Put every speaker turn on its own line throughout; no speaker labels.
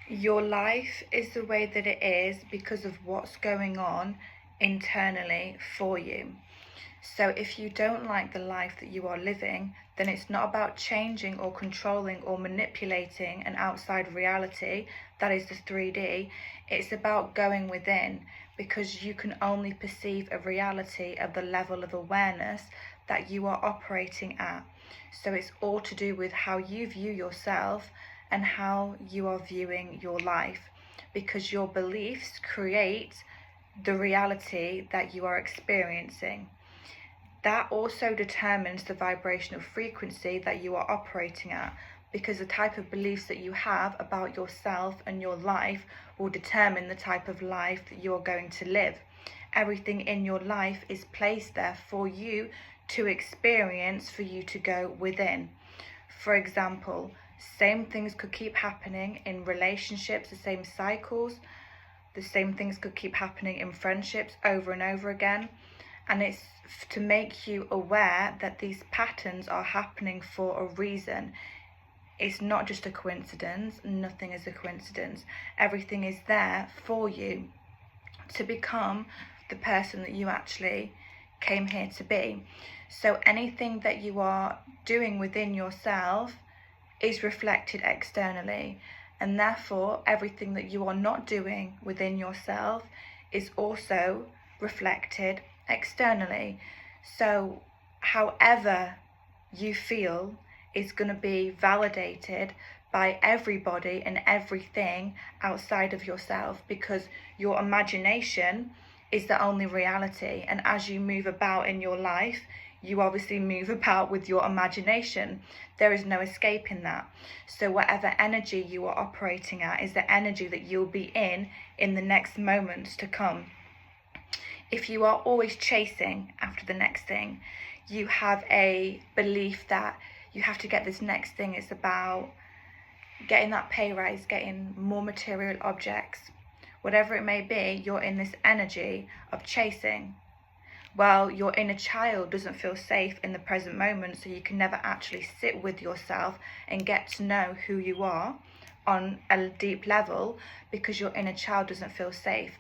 Your life is the way that it is because of what's going on internally for you. So if you don't like the life that you are living, then it's not about changing or controlling or manipulating an outside reality, that is the 3D. It's about going within, because you can only perceive a reality of the level of awareness that you are operating at. So it's all to do with how you view yourself and how you are viewing your life, because your beliefs create the reality that you are experiencing. That also determines the vibrational frequency that you are operating at, because the type of beliefs that you have about yourself and your life will determine the type of life that you're going to live. Everything in your life is placed there for you to experience, for you to go within. For example, same things could keep happening in relationships, the same cycles, the same things could keep happening in friendships over and over again. And it's to make you aware that these patterns are happening for a reason. It's not just a coincidence. Nothing is a coincidence. Everything is there for you to become the person that you actually came here to be. So anything that you are doing within yourself is reflected externally, and therefore everything that you are not doing within yourself is also reflected externally. So however you feel is going to be validated by everybody and everything outside of yourself, because your imagination is the only reality. And as you move about in your life, you obviously move about with your imagination. There is no escaping that. So whatever energy you are operating at is the energy that you'll be in the next moments to come. If you are always chasing after the next thing, you have a belief that you have to get this next thing. It's about getting that pay rise, getting more material objects, whatever it may be. You're in this energy of chasing. Well, your inner child doesn't feel safe in the present moment, so you can never actually sit with yourself and get to know who you are on a deep level, because your inner child doesn't feel safe.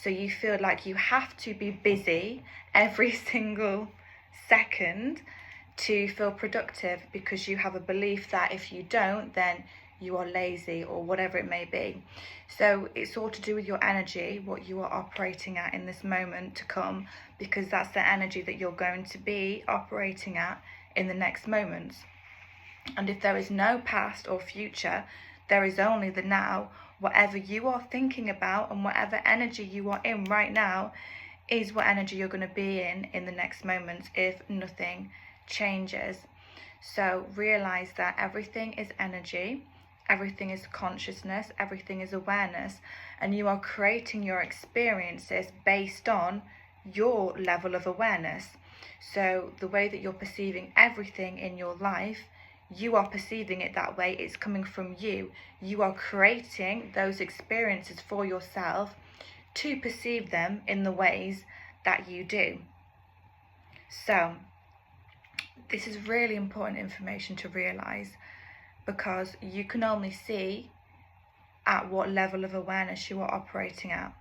So you feel like you have to be busy every single second to feel productive, because you have a belief that if you don't, then you are lazy or whatever it may be. So it's all to do with your energy, what you are operating at in this moment to come, because that's the energy that you're going to be operating at in the next moments. And if there is no past or future, there is only the now. Whatever you are thinking about and whatever energy you are in right now is what energy you're going to be in the next moments if nothing changes. So realize that everything is energy, everything is consciousness, everything is awareness, and you are creating your experiences based on your level of awareness. So the way that you're perceiving everything in your life, you are perceiving it that way. It's coming from you. You are creating those experiences for yourself to perceive them in the ways that you do. So this is really important information to realize, because you can only see at what level of awareness you are operating at.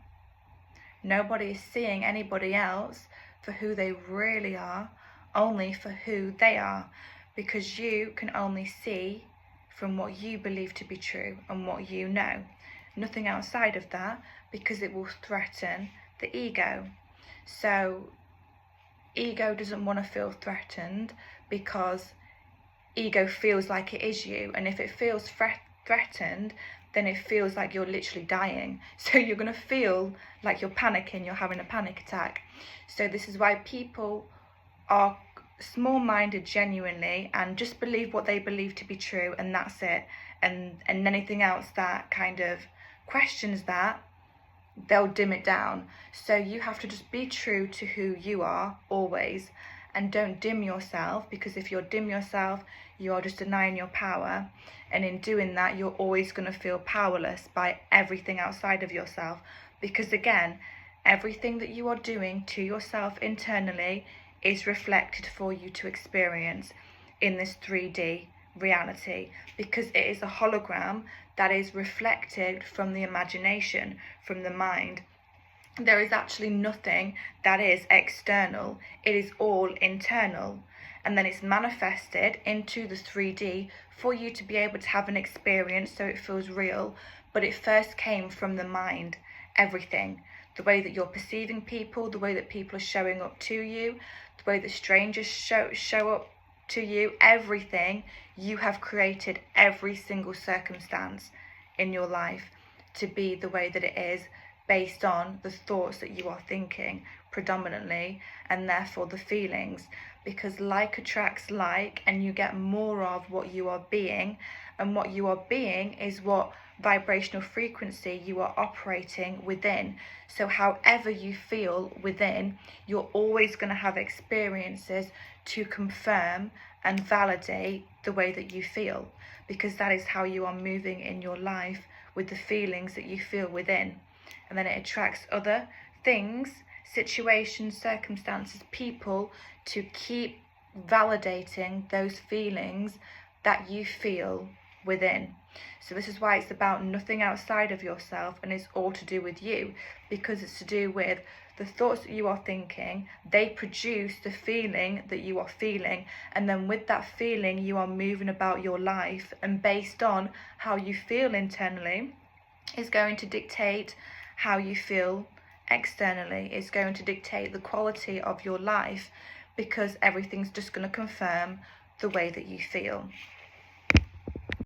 Nobody is seeing anybody else for who they really are, only for who they are, because you can only see from what you believe to be true and what you know. Nothing outside of that, because it will threaten the ego. So ego doesn't want to feel threatened, because ego feels like it is you, and if it feels threatened, then it feels like you're literally dying. So you're going to feel like you're panicking, you're having a panic attack. So this is why people are small-minded genuinely and just believe what they believe to be true, and that's it. And anything else that kind of questions that, they'll dim it down. So you have to just be true to who you are always, and don't dim yourself, because if you dim yourself, you are just denying your power, and in doing that, you're always going to feel powerless by everything outside of yourself, because again, everything that you are doing to yourself internally is reflected for you to experience in this 3D reality, because it is a hologram that is reflected from the imagination, from the mind. There is actually nothing that is external. It is all internal. And then it's manifested into the 3D for you to be able to have an experience so it feels real. But it first came from the mind, everything. The way that you're perceiving people, the way that people are showing up to you, the way that strangers show up to you, everything. You have created every single circumstance in your life to be the way that it is, based on the thoughts that you are thinking predominantly, and therefore the feelings, because like attracts like, and you get more of what you are being, and what you are being is what vibrational frequency you are operating within. So however you feel within, you're always going to have experiences to confirm and validate the way that you feel, because that is how you are moving in your life, with the feelings that you feel within. And then it attracts other things, situations, circumstances, people to keep validating those feelings that you feel within. So this is why it's about nothing outside of yourself, and it's all to do with you, because it's to do with the thoughts that you are thinking. They produce the feeling that you are feeling, and then with that feeling you are moving about your life, and based on how you feel internally is going to dictate how you feel externally. It's going to dictate the quality of your life, because everything's just going to confirm the way that you feel.